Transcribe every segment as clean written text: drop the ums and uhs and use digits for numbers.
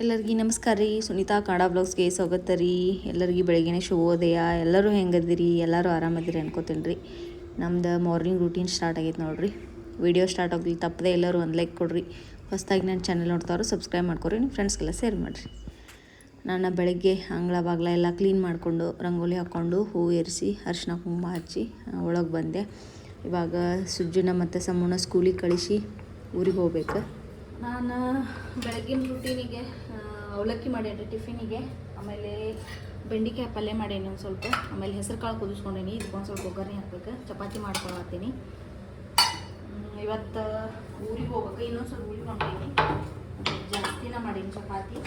ಎಲ್ಲರಿಗೂ ನಮಸ್ಕಾರ ರೀ. ಸುನೀತಾ ಕನ್ನಡ ಬ್ಲಾಗ್ಸ್ಗೆ ಸ್ವಾಗತ ರೀ. ಎಲ್ಲರಿಗೂ ಬೆಳಗ್ಗೆ ಶುಭೋದಯ. ಎಲ್ಲರೂ ಹೆಂಗದಿರಿ? ಎಲ್ಲರೂ ಆರಾಮದಿರಿ ಅನ್ಕೋತೀನಿ ರೀ. ನಮ್ದು ಮಾರ್ನಿಂಗ್ ರೂಟೀನ್ ಸ್ಟಾರ್ಟ್ ಆಗೈತೆ ನೋಡಿರಿ. ವಿಡಿಯೋ ಸ್ಟಾರ್ಟ್ ಆಗಲಿ ತಪ್ಪದೆ ಎಲ್ಲರೂ ಒಂದು ಲೈಕ್ ಕೊಡಿರಿ. ಹೊಸದಾಗಿ ನನ್ನ ಚಾನಲ್ ನೋಡ್ತಾರೋ ಸಬ್ಸ್ಕ್ರೈಬ್ ಮಾಡ್ಕೊರಿ, ನಿಮ್ಮ ಫ್ರೆಂಡ್ಸ್ಗೆಲ್ಲ ಶೇರ್ ಮಾಡಿರಿ. ನಾನು ಬೆಳಗ್ಗೆ ಅಂಗಳ ಬಾಗ್ಲ ಎಲ್ಲ ಕ್ಲೀನ್ ಮಾಡಿಕೊಂಡು ರಂಗೋಲಿ ಹಾಕ್ಕೊಂಡು ಹೂವು ಏರಿಸಿ ಅರಿಶಿನ ಕುಂಕುಮ ಹಚ್ಚಿ ಒಳಗೆ ಬಂದೆ. ಇವಾಗ ಸುಜ್ಜುನ ಮತ್ತು ಸಮೂನ ಸ್ಕೂಲಿಗೆ ಕಳಿಸಿ ಊರಿಗೆ ಹೋಗ್ಬೇಕು. ನಾನು ಬೆಳಗಿನ ರೂಟೀನಿಗೆ ಅವಲಕ್ಕಿ ಮಾಡೇನಿ ಟಿಫಿನಿಗೆ. ಆಮೇಲೆ ಬೆಂಡೆಕಾಯಿ ಪಲ್ಯ ಮಾಡೇನಿ ಒಂದು ಸ್ವಲ್ಪ. ಆಮೇಲೆ ಹೆಸರು ಕಾಳು ಕುದಿಸ್ಕೊಂಡೇನಿ. ಇದಕ್ಕೊಂದು ಸ್ವಲ್ಪ ಒಗ್ಗರಣೆ ಹಾಕ್ಬೇಕು. ಚಪಾತಿ ಮಾಡ್ಕೊಳತ್ತೀನಿ. ಇವತ್ತು ಊರಿಗೆ ಹೋಗ್ಬೇಕು. ಇನ್ನೊಂದು ಸ್ವಲ್ಪ ಊರಿಗೆ ಹೊಂಟೇನಿ. ಜಾಸ್ತಿನ ಮಾಡೀನಿ ಚಪಾತಿ.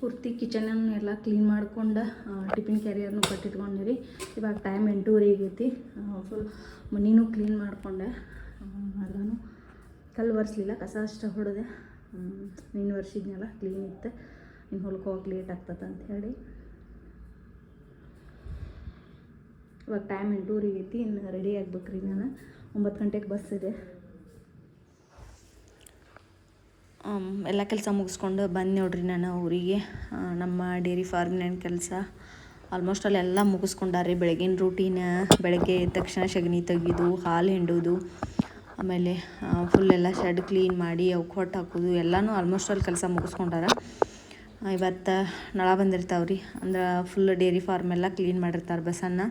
ಪೂರ್ತಿ ಕಿಚನನ್ನು ಎಲ್ಲ ಕ್ಲೀನ್ ಮಾಡ್ಕೊಂಡು ಟಿಫಿನ್ ಕ್ಯಾರಿಯರ್ನು ಕಟ್ಟಿಟ್ಕೊಂಡಿರಿ. ಇವಾಗ ಟೈಮ್ 8:30 ಆಗೈತಿ. ಫುಲ್ ಮನೆಯೂ ಕ್ಲೀನ್ ಮಾಡಿಕೊಂಡೆ. ಎಲ್ಲನೂ ಕಲ್ಲು ಒರೆಸ್ಲಿಲ್ಲ, ಕಸ ಅಷ್ಟು ಹೊಡೆದೆ. ನೀನು ಒರೆಸಿದ್ನೆಲ್ಲ ಕ್ಲೀನ್ ಇತ್ತು. ಇನ್ನು ಹೊಲಕ್ಕೆ ಹೋಗಕ್ಕೆ ಲೇಟ್ ಆಗ್ತದೆ ಅಂಥೇಳಿ ಇವಾಗ ಟೈಮ್ 8:30 ಆಗೈತಿ. ಇನ್ನು ರೆಡಿ ಆಗ್ಬೇಕ್ರಿ. ನಾನು 9 ಗಂಟೆಗೆ ಬಸ್ ಇದೆ. ಎಲ್ಲ ಕೆಲಸ ಮುಗಿಸ್ಕೊಂಡು ಬಂದು ನೋಡ್ರಿ ನಾನು ಊರಿಗೆ. ನಮ್ಮ ಡೇರಿ ಫಾರ್ಮ್ನ ಕೆಲಸ ಆಲ್ಮೋಸ್ಟ್ ಅಲ್ಲೆಲ್ಲ ಮುಗಿಸ್ಕೊಂಡಾರೆ. ಬೆಳಗಿನ ರೂಟೀನ್ ಬೆಳಗ್ಗೆ ಎದ್ದ ತಕ್ಷಣ ಸಗಣಿ ತೆಗೆದು ಹಾಲು ಹಿಂಡೋದು, ಆಮೇಲೆ ಫುಲ್ ಎಲ್ಲ ಶೆಡ್ ಕ್ಲೀನ್ ಮಾಡಿ ಅವಕ್ಕೆ ಹೊಟ್ಟು ಹಾಕೋದು ಎಲ್ಲನೂ ಆಲ್ಮೋಸ್ಟ್ ಅಲ್ಲಿ ಕೆಲಸ ಮುಗಿಸ್ಕೊಂಡಾರ. ಇವತ್ತು ನಳ ಬಂದಿರ್ತಾವ್ರಿ. ಅಂದ್ರೆ ಫುಲ್ ಡೇರಿ ಫಾರ್ಮ್ ಎಲ್ಲ ಕ್ಲೀನ್ ಮಾಡಿರ್ತಾರೆ ಬಸ್ಸನ್ನು.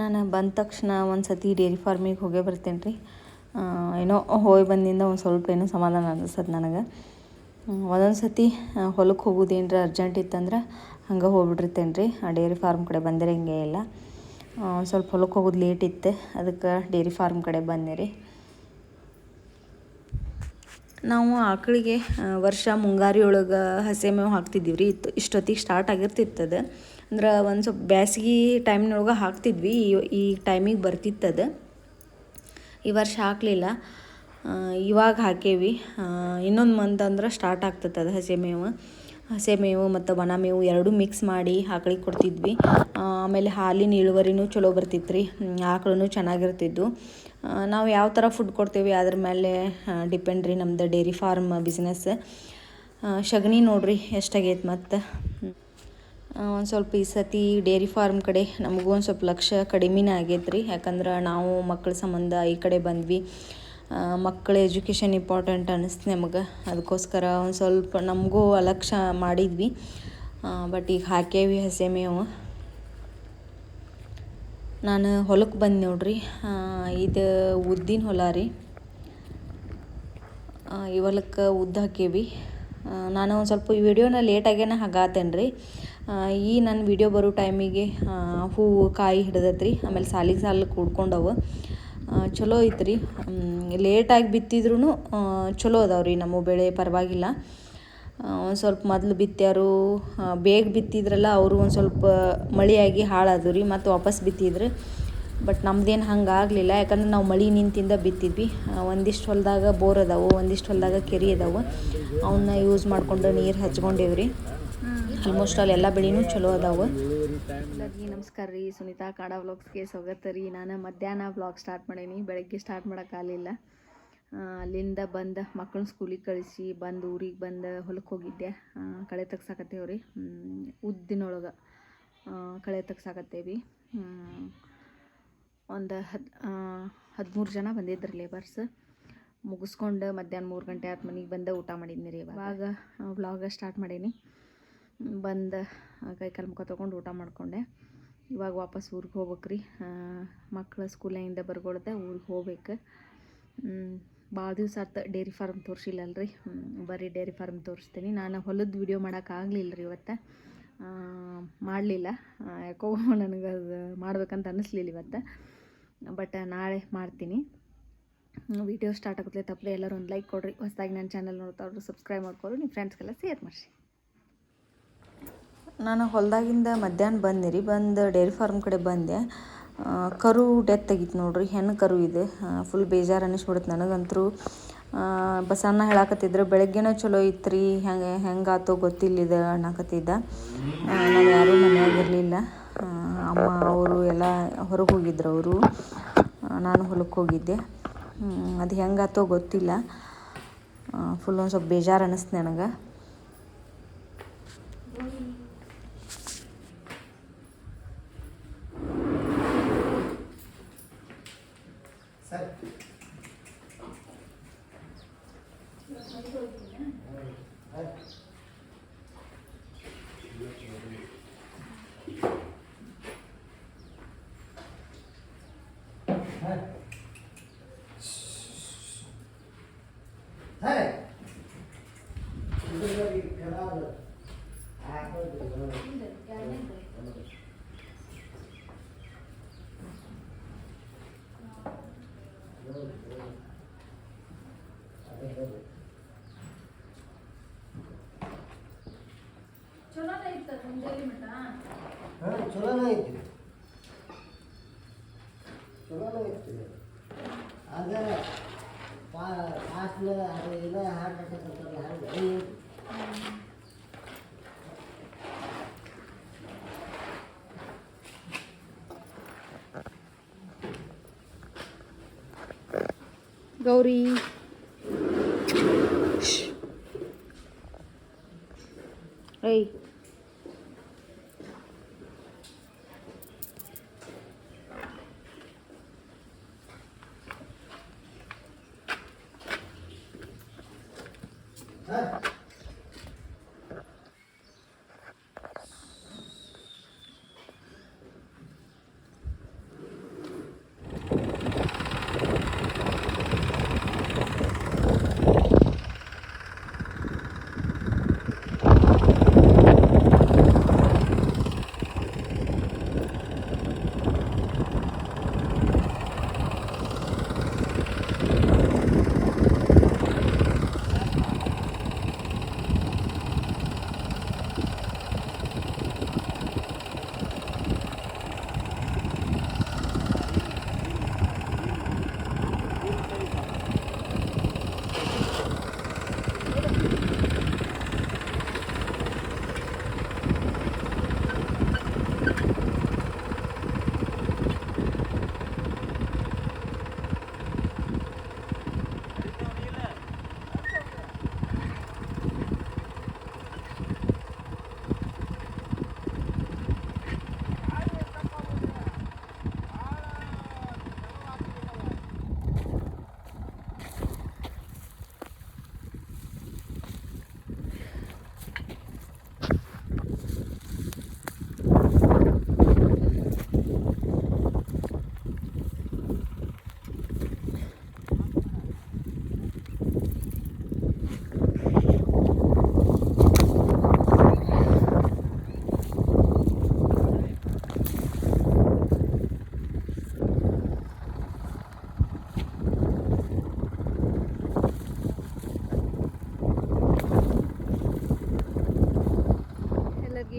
ನಾನು ಬಂದ ತಕ್ಷಣ ಒಂದು ಸತಿ ಡೇರಿ ಫಾರ್ಮಿಗೆ ಹೋಗೇ ಬರ್ತೇನೆ ರೀ. ಏನೋ ಹೋಗಿ ಬಂದಿಂದ ಒಂದು ಸ್ವಲ್ಪ ಏನೋ ಸಮಾಧಾನ ಅನಿಸ್ತದೆ ನನಗೆ. ಒಂದೊಂದು ಸತಿ ಹೊಲಕ್ಕೆ ಹೋಗೋದೇನ್ರ ಅರ್ಜೆಂಟ್ ಇತ್ತಂದ್ರೆ ಹಂಗೆ ಹೋಗ್ಬಿಟ್ಟಿರ್ತೇನೆ ರೀ. ಡೇರಿ ಫಾರ್ಮ್ ಕಡೆ ಬಂದಿರಂಗೆ ಇಲ್ಲ. ಒಂದು ಸ್ವಲ್ಪ ಹೊಲಕ್ಕೆ ಹೋಗೋದು ಲೇಟ್ ಇತ್ತು, ಅದಕ್ಕೆ ಡೇರಿ ಫಾರ್ಮ್ ಕಡೆ ಬಂದೆ ರೀ. ನಾವು ಆಕಳಿಗೆ ವರ್ಷ ಮುಂಗಾರಿ ಒಳಗೆ ಹಸಿ ಮೇವು ಹಾಕ್ತಿದ್ದೀವಿ ರೀ. ಇಷ್ಟೊತ್ತಿಗೆ ಸ್ಟಾರ್ಟ್ ಆಗಿರ್ತಿತ್ತದ. ಅಂದ್ರೆ ಒಂದು ಸ್ವಲ್ಪ ಬೇಸಿಗೆ ಟೈಮ್ನೊಳಗೆ ಹಾಕ್ತಿದ್ವಿ. ಈ ಟೈಮಿಗೆ ಬರ್ತಿತ್ತದ. ಈ ವರ್ಷ ಹಾಕಲಿಲ್ಲ, ಇವಾಗ ಹಾಕೇವಿ. ಇನ್ನೊಂದು ಮಂತ್ ಅಂದ್ರೆ ಸ್ಟಾರ್ಟ್ ಆಗ್ತದೆ ಅದು ಹಸೆ ಮೇವು ಮತ್ತು ಒಣ ಮೇವು ಎರಡೂ ಮಿಕ್ಸ್ ಮಾಡಿ ಆಕಳಿಗೆ ಕೊಡ್ತಿದ್ವಿ. ಆಮೇಲೆ ಹಾಲಿನ ಇಳುವರಿನೂ ಚಲೋ ಬರ್ತಿತ್ತು ರೀ. ಆಕಳೂ ಚೆನ್ನಾಗಿರ್ತಿದ್ವು. ನಾವು ಯಾವ ಥರ ಫುಡ್ ಕೊಡ್ತೀವಿ ಅದ್ರ ಮೇಲೆ ಡಿಪೆಂಡ್ ರೀ ನಮ್ಮದು ಡೇರಿ ಫಾರ್ಮ್ ಬಿಸ್ನೆಸ್. ಸಗಣಿ ನೋಡಿರಿ ಎಷ್ಟಾಗೈತೆ. ಮತ್ತು ಒಂದು ಸ್ವಲ್ಪ ಈ ಸತಿ ಡೇರಿ ಫಾರ್ಮ್ ಕಡೆ ನಮಗೂ ಒಂದು ಸ್ವಲ್ಪ ಲಕ್ಷ್ಯ ಕಡಿಮೆನೇ ಆಗೈತೆ ರೀ. ಯಾಕಂದ್ರೆ ನಾವು ಮಕ್ಕಳ ಸಂಬಂಧ ಈ ಕಡೆ ಬಂದ್ವಿ. ಮಕ್ಕಳ ಎಜುಕೇಷನ್ ಇಂಪಾರ್ಟೆಂಟ್ ಅನ್ನಿಸ್ತು ನಮಗೆ. ಅದಕ್ಕೋಸ್ಕರ ಒಂದು ಸ್ವಲ್ಪ ನಮಗೂ ಅಲಕ್ಷ್ಯ ಮಾಡಿದ್ವಿ. ಬಟ್ ಈಗ ಹಾಕೇವಿ ಹಸೆ ಮೇವು. ನಾನು ಹೊಲಕ್ಕೆ ಬಂದು ನೋಡ್ರಿ. ಇದು ಉದ್ದಿನ ಹೊಲ ರೀ. ಈ ಹೊಲಕ್ಕೆ ಉದ್ದು ಹಾಕೇವಿ. ನಾನು ಒಂದು ಸ್ವಲ್ಪ ಈ ವಿಡಿಯೋನ ಲೇಟಾಗೇನೆ ಹಾಗಾತೇನೆ ರೀ. ಈ ನನ್ನ ವಿಡಿಯೋ ಬರೋ ಟೈಮಿಗೆ ಹೂವು ಕಾಯಿ ಹಿಡ್ದತ್ರಿ. ಆಮೇಲೆ ಸಾಲಿಗೆ ಕೂಡ್ಕೊಂಡವು. ಚಲೋ ಐತ್ರಿ. ಲೇಟಾಗಿ ಬಿತ್ತಿದ್ರೂ ಚಲೋ ಅದಾವ್ರಿ ನಮ್ಮ ಬೆಳೆ, ಪರವಾಗಿಲ್ಲ. ಒಂದು ಸ್ವಲ್ಪ ಮೊದಲು ಬಿತ್ತ್ಯಾರು ಬೇಗ ಬಿತ್ತಿದ್ರಲ್ಲ ಅವರು ಒಂದು ಸ್ವಲ್ಪ ಮಳೆಯಾಗಿ ಹಾಳಾದವು ರೀ. ಮತ್ತು ವಾಪಸ್ ಬಿತ್ತಿದ್ರು. ಬಟ್ ನಮ್ದೇನು ಹಂಗೆ ಆಗಲಿಲ್ಲ. ಯಾಕಂದ್ರೆ ನಾವು ಮಳೆ ನಿಂತಿಂದ ಬಿತ್ತಿದ್ವಿ. ಒಂದಿಷ್ಟು ಹೊಲದಾಗ ಬೋರ್ ಅದಾವು, ಒಂದಿಷ್ಟು ಹೊಲದಾಗ ಕೆರೆ ಅದಾವು. ಅವನ್ನ ಯೂಸ್ ಮಾಡಿಕೊಂಡು ನೀರು ಹಚ್ಕೊಂಡೇವ್ರಿ. ಆಲ್ಮೋಸ್ಟ್ ಅಲ್ಲಿ ಎಲ್ಲ ಬೆಳೆನೂ ಚಲೋ ಅದಾವೆ. ಎಲ್ಲರಿಗೂ ನಮಸ್ಕಾರ ರೀ. ಸುನೀತಾ ಕನ್ನಡ ವ್ಲಾಗ್ಸ್ಗೆ ಸ್ವಾಗತ ರೀ. ನಾನು ಮಧ್ಯಾಹ್ನ ವ್ಲಾಗ್ ಸ್ಟಾರ್ಟ್ ಮಾಡೀನಿ. ಬೆಳಗ್ಗೆ ಸ್ಟಾರ್ಟ್ ಮಾಡೋಕ್ಕಾಗಲಿಲ್ಲ. ಅಲ್ಲಿಂದ ಬಂದು ಮಕ್ಕಳನ್ನ ಸ್ಕೂಲಿಗೆ ಕಳಿಸಿ ಬಂದು ಊರಿಗೆ ಬಂದು ಹೊಲಕ್ಕೆ ಹೋಗಿದ್ದೆ. ಕಳೆ ತೆಗ್ಸಾಕತ್ತೇವ್ರಿ. ಉದ್ದಿನೊಳಗೆ ಕಳೆ ತೆಗ್ಸಾಕತ್ತೇವಿ. ಒಂದು 13 ಜನ ಬಂದಿದ್ರು ಲೇಬರ್ಸ್. ಮುಗಿಸ್ಕೊಂಡು ಮಧ್ಯಾಹ್ನ 3 ಗಂಟೆ ಆದ ಮನೆಗೆ ಬಂದು ಊಟ ಮಾಡಿದ್ನಿ ರೀ. ಇವಾಗ ವ್ಲಾಗ ಸ್ಟಾರ್ಟ್ ಮಾಡೀನಿ. ಬಂದು ಕೈ ಕಾಲು ಮುಖ ತೊಗೊಂಡು ಊಟ ಮಾಡಿಕೊಂಡೆ. ಇವಾಗ ವಾಪಸ್ ಊರಿಗೆ ಹೋಗ್ಬೇಕು ರೀ. ಮಕ್ಕಳು ಸ್ಕೂಲಿಂದ ಬರ್ಕೊಳ್ದೆ ಊರಿಗೆ ಹೋಗ್ಬೇಕು. ಭಾಳ ದಿವಸ ಆಯ್ತು ಡೇರಿ ಫಾರ್ಮ್ ತೋರಿಸಿಲ್ಲಲ್ರಿ. ಬರೀ ಡೇರಿ ಫಾರ್ಮ್ ತೋರಿಸ್ತೀನಿ. ನಾನು ಹೊಲದ ವಿಡಿಯೋ ಮಾಡೋಕ್ಕಾಗಲಿಲ್ಲ ರೀ ಇವತ್ತು. ಮಾಡಲಿಲ್ಲ. ಯಾಕೋ ನನಗೆ ಅದು ಮಾಡ್ಬೇಕಂತ ಅನ್ನಿಸ್ಲಿಲ್ಲ ಇವತ್ತು. ಬಟ್ ನಾಳೆ ಮಾಡ್ತೀನಿ. ವಿಡಿಯೋ ಸ್ಟಾರ್ಟ್ ಆಗುತ್ತೆ ತಪ್ಪದೆ ಎಲ್ಲರೂ ಒಂದು ಲೈಕ್ ಕೊಡಿರಿ. ಹೊಸದಾಗಿ ನನ್ನ ಚಾನಲ್ ನೋಡ್ತಾವ್ರು ಸಬ್ಸ್ಕ್ರೈಬ್ ಮಾಡ್ಕೊರಿ, ನಿಮ್ಮ ಫ್ರೆಂಡ್ಸ್ಗೆಲ್ಲ ಶೇರ್ ಮಾಡಿರಿ. ನಾನು ಹೊಲದಾಗಿಂದ ಮಧ್ಯಾಹ್ನ ಬಂದು ಡೈರಿ ಫಾರ್ಮ್ ಕಡೆ ಬಂದೆ. ಕರು ಡೆತ್ ಆಗಿತ್ತು ನೋಡ್ರಿ, ಹೆಣ್ಣು ಕರು ಇದೆ. ಫುಲ್ ಬೇಜಾರು ಅನ್ನಿಸ್ಬಿಡುತ್ತೆ ನನಗಂತರೂ. ಬಸಣ್ಣ ಹೇಳಾಕತ್ತಿದ್ರು ಬೆಳಗ್ಗೆನೇ ಚಲೋ ಇತ್ತು ಹೆಂಗಾತೋ ಗೊತ್ತಿಲ್ಲಿದೆ ಅನ್ನಕತ್ತಿದ್ದ. ನಾವು ಯಾರೂ ಮನೆಯಾಗಿರಲಿಲ್ಲ. ಅಮ್ಮ ಅವರು ಎಲ್ಲ ಹೊರಗೆ ಹೋಗಿದ್ರು. ಅವರು ನಾನು ಹೊಲಕ್ಕೆ ಹೋಗಿದ್ದೆ. ಅದು ಹೆಂಗಾತೋ ಗೊತ್ತಿಲ್ಲ. ಫುಲ್ ಒಂದು ಸ್ವಲ್ಪ ಬೇಜಾರು ಅನ್ನಿಸ್ತು ನನಗೆ. ಚಲೋನೇ ಐತಿ ಅದೇ ಫಾಸ್ಟ್ಲ ಅದು ಇಲ್ಲ ಹಾರ್ಟ್ ಅಟ್ಯಾಕ್ ಅಂತಾರಲ್ಲ ಹಾಗೆ ಗೌರಿ ಏಯ್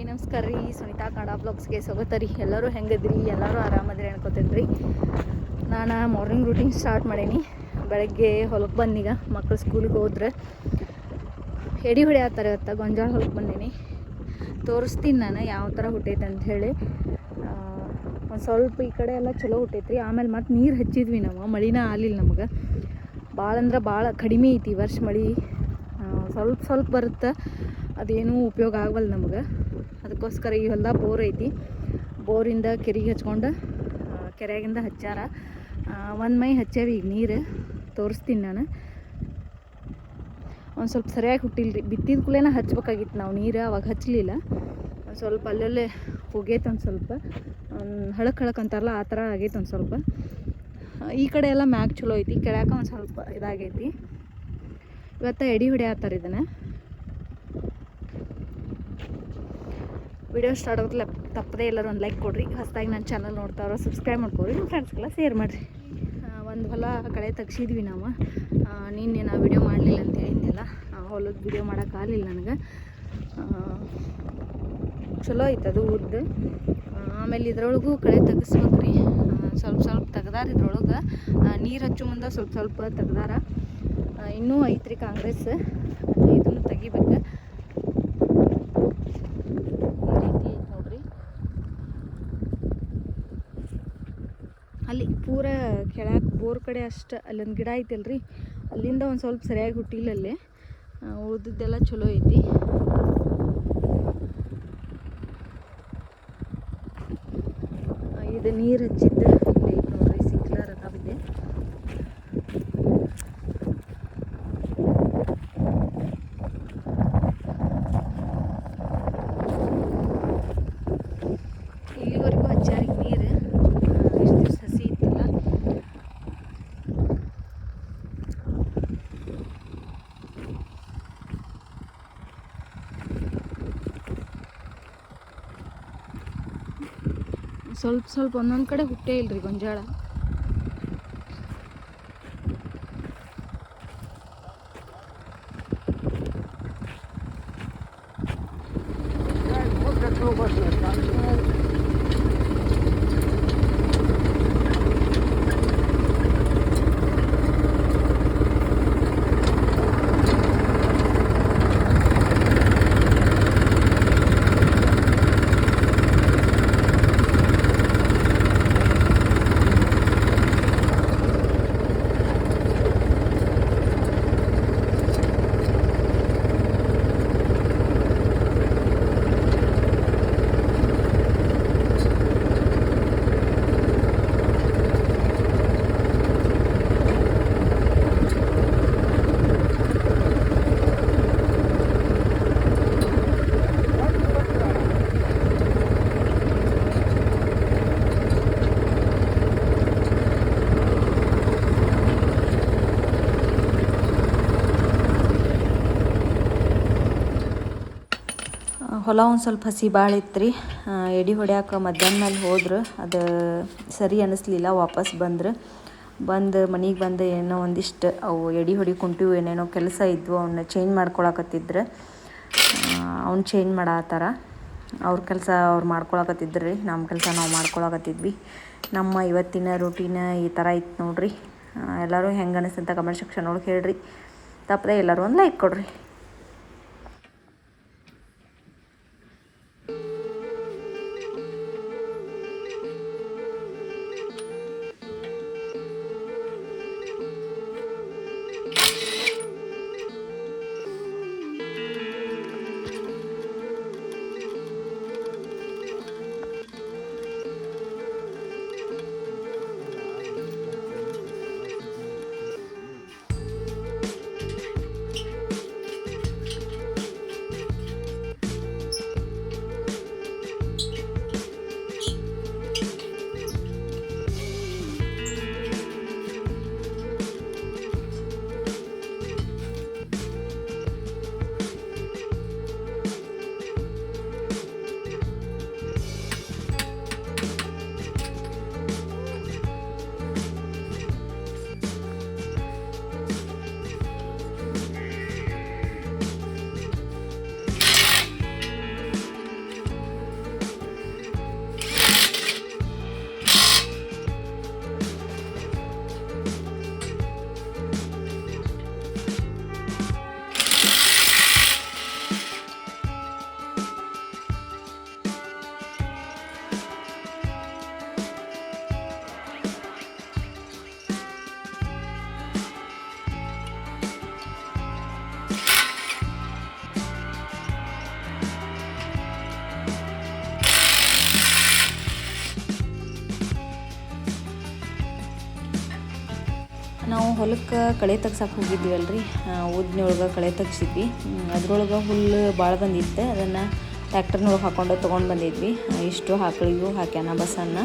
ನಮಸ್ಕಾರ ರೀ. ಸುನಿತಾ ಕನ್ನಡ ಬ್ಲಾಗ್ಸ್ಗೆ ಸ್ವಾಗತ ರೀ. ಎಲ್ಲರೂ ಹೆಂಗದ್ರಿ? ಎಲ್ಲರೂ ಆರಾಮದ್ರಿ ಅನ್ಕೋತೀನಿ ರೀ. ನಾನು ಮಾರ್ನಿಂಗ್ ರೂಟೀನ್ ಸ್ಟಾರ್ಟ್ ಮಾಡೀನಿ. ಬೆಳಗ್ಗೆ ಹೊಲಕ್ಕೆ ಬಂದೀಗ. ಮಕ್ಕಳು ಸ್ಕೂಲಿಗೆ ಹೋದ್ರೆ ಎಡಿ ಹೊಡೆಯತ್ತಾರೆ. ಇವತ್ತು ಗೊಂಜಾಳ ಹೊಲಕ್ಕೆ ಬಂದೀನಿ. ತೋರಿಸ್ತೀನಿ ನಾನು ಯಾವ ಥರ ಹುಟ್ಟೈತೆ ಅಂಥೇಳಿ. ಒಂದು ಸ್ವಲ್ಪ ಈ ಕಡೆ ಎಲ್ಲ ಚಲೋ ಹುಟ್ಟೈತ್ರಿ. ಆಮೇಲೆ ಮತ್ತೆ ನೀರು ಹಚ್ಚಿದ್ವಿ ನಾವು. ಮಳಿನ ಆಗಲಿಲ್ಲ ನಮಗೆ. ಭಾಳ ಅಂದ್ರೆ ಭಾಳ ಕಡಿಮೆ ಐತಿ ಈ ವರ್ಷ ಮಳೆ. ಸ್ವಲ್ಪ ಬರುತ್ತೆ, ಅದೇನೂ ಉಪಯೋಗ ಆಗವಲ್ಲ ನಮಗೆ. ಅದಕ್ಕೋಸ್ಕರ ಈ ಹೊಲ್ದಾಗ ಬೋರ್ ಐತಿ. ಬೋರಿಂದ ಕೆರೆಗೆ ಹಚ್ಕೊಂಡು ಕೆರೆಯಾಗಿಂದ ಹಚ್ಚಾರ. ಒಂದು ಮೈ ಹಚ್ಚಾವ ಈಗ ನೀರು. ತೋರಿಸ್ತೀನಿ ನಾನು. ಒಂದು ಸ್ವಲ್ಪ ಸರಿಯಾಗಿ ಹುಟ್ಟಿಲ್ರಿ. ಬಿತ್ತಿದ ಕೂಡಲೇ ಹಚ್ಬೇಕಾಗಿತ್ತು ನಾವು ನೀರು. ಅವಾಗ ಹಚ್ಚಲಿಲ್ಲ. ಒಂದು ಸ್ವಲ್ಪ ಅಲ್ಲಲ್ಲೇ ಹೋಗೈತೆ. ಒಂದು ಸ್ವಲ್ಪ ಹಳಕ್ ಅಂತಾರಲ್ಲ ಆ ಥರ ಆಗೈತೆ. ಒಂದು ಸ್ವಲ್ಪ ಈ ಕಡೆ ಎಲ್ಲ ಮ್ಯಾಗ್ ಚಲೋ ಐತಿ. ಕೆಳಕ್ಕೆ ಒಂದು ಸ್ವಲ್ಪ ಇದಾಗೈತಿ. ಇವತ್ತು ಎಡಿ ಹೊಡೆಯತ್ತಾರೆ ಇದನ್ನು. ವಿಡಿಯೋ ಸ್ಟಾರ್ಟ್ ಆಗೋದಿಲ್ಲ ತಪ್ಪದೆ ಎಲ್ಲರೂ ಒಂದು ಲೈಕ್ ಕೊಡಿರಿ. ಹೊಸದಾಗಿ ನನ್ನ ಚಾನಲ್ ನೋಡ್ತಾರೋ ಸಬ್ಸ್ಕ್ರೈಬ್ ಮಾಡ್ಕೊರಿ, ನಿಮ್ಮ ಫ್ರೆಂಡ್ಸ್ಗೆಲ್ಲ ಶೇರ್ ಮಾಡಿರಿ. ಒಂದು ಹೊಲ ಕಳೆ ತೆಗ್ಸಿದ್ವಿ ನಾವು. ನಿನ್ನೆ ನಾ ವಿಡಿಯೋ ಮಾಡಲಿಲ್ಲ ಅಂತ ಹೇಳಿದ್ನಲ್ಲ, ಹೊಲದ ವಿಡಿಯೋ ಮಾಡೋಕ್ಕಾಗಲಿಲ್ಲ ನನಗೆ. ಚಲೋ ಐತೆ ಅದು ಉದ್ದು. ಆಮೇಲೆ ಇದ್ರೊಳಗೂ ಕಳೆ ತೆಗಿಸ್ಬೇಕ್ರಿ. ಸ್ವಲ್ಪ ತೆಗ್ದಾರ ಇದ್ರೊಳಗೆ. ನೀರು ಹಚ್ಚು ಮುಂದೆ ಸ್ವಲ್ಪ ತೆಗ್ದಾರ. ಇನ್ನೂ ಐತ್ರಿ ಕಾಂಗ್ರೆಸ್, ಇದನ್ನು ತೆಗಿಬೇಕು. ಈ ರೀತಿ ಐತೆ ನೋಡ್ರಿ. ಅಲ್ಲಿ ಪೂರ ಕೆಳಗೆ ಬೋರ್ ಕಡೆ ಅಷ್ಟು ಅಲ್ಲೊಂದು ಗಿಡ ಐತಲ್ರಿ, ಅಲ್ಲಿಂದ ಒಂದು ಸ್ವಲ್ಪ ಸರಿಯಾಗಿ ಹುಟ್ಟಿಲ್ಲ ಅಲ್ಲಿ. ಉಳಿದಿದ್ದೆಲ್ಲ ಚಲೋ ಐತಿ. ಇದು ನೀರು ಹಚ್ಚಿದ್ದು ಇಲ್ಲಿ ಐತೆ ನೋಡ್ರಿ, ಸಿಂಕ್ಲರ್ ಅದಾವಿದೆ. ಇಲ್ಲಿವರೆಗೂ ಹಚ್ಚಾರಿ ನೀರು. ಇಷ್ಟು ದಿವಸ ಹಸಿ ಇತ್ತಲ್ಲ. ಸ್ವಲ್ಪ ಒಂದೊಂದು ಕಡೆ ಹುಟ್ಟೇ ಇಲ್ರಿ ಗೊಂಜಾಳ. ಹೊಲ ಒಂದು ಸ್ವಲ್ಪ ಹಸಿ ಭಾಳ ಇತ್ತು. ಎಡೆ ಹೊಡ್ಯಾಕೆ ಮಧ್ಯಾಹ್ನ ಮೇಲೆ ಹೋದ್ರೆ ಅದು ಸರಿ ಅನ್ನಿಸ್ಲಿಲ್ಲ. ವಾಪಸ್ ಬಂದು ಮನೆಗೆ ಬಂದು ಏನೋ ಒಂದಿಷ್ಟು ಅವು ಎಡೆ ಹೊಡಿ ಕುಂಟಿವು, ಏನೇನೋ ಕೆಲಸ ಇದ್ವು, ಅವನ್ನ ಚೇಂಜ್ ಮಾಡ್ಕೊಳಕತ್ತಿದ್ರು. ಅವ್ನು ಚೇಂಜ್ ಮಾಡತ್ತಾರ. ಅವ್ರ ಕೆಲಸ ಅವ್ರು ಮಾಡ್ಕೊಳಕತ್ತಿದ್ರಿ, ನಮ್ಮ ಕೆಲಸ ನಾವು ಮಾಡ್ಕೊಳಕತ್ತಿದ್ವಿ. ನಮ್ಮ ಇವತ್ತಿನ ರೂಟೀನ್ ಈ ಥರ ಇತ್ತು ನೋಡ್ರಿ. ಎಲ್ಲರೂ ಹೆಂಗೆ ಅನಿಸ್ತಂತ ಕಮೆಂಟ್ ಸೆಕ್ಷನ್ ಒಳಗೆ ಹೇಳ್ರಿ. ತಪ್ಪದೆ ಎಲ್ಲರೂ ಒಂದು ಲೈಕ್ ಕೊಡ್ರಿ. ನಾವು ಹೊಲಕ್ಕೆ ಕಳೆ ತೆಗ್ಸಕ್ಕೆ ಹೋಗಿದ್ವಲ್ರಿ, ಊದ್ನೊಳಗೆ ಕಳೆ ತೆಗ್ಸಿದ್ವಿ. ಅದ್ರೊಳಗೆ ಹುಲ್ಲು ಭಾಳ ಬಂದಿತ್ತು. ಅದನ್ನು ಟ್ಯಾಕ್ಟರ್ನೊಳಗೆ ಹಾಕ್ಕೊಂಡು ತೊಗೊಂಡು ಬಂದಿದ್ವಿ. ಇಷ್ಟು ಆಕಳಿಗೂ ಹಾಕ್ಯಾನ ಬಸನ್ನು.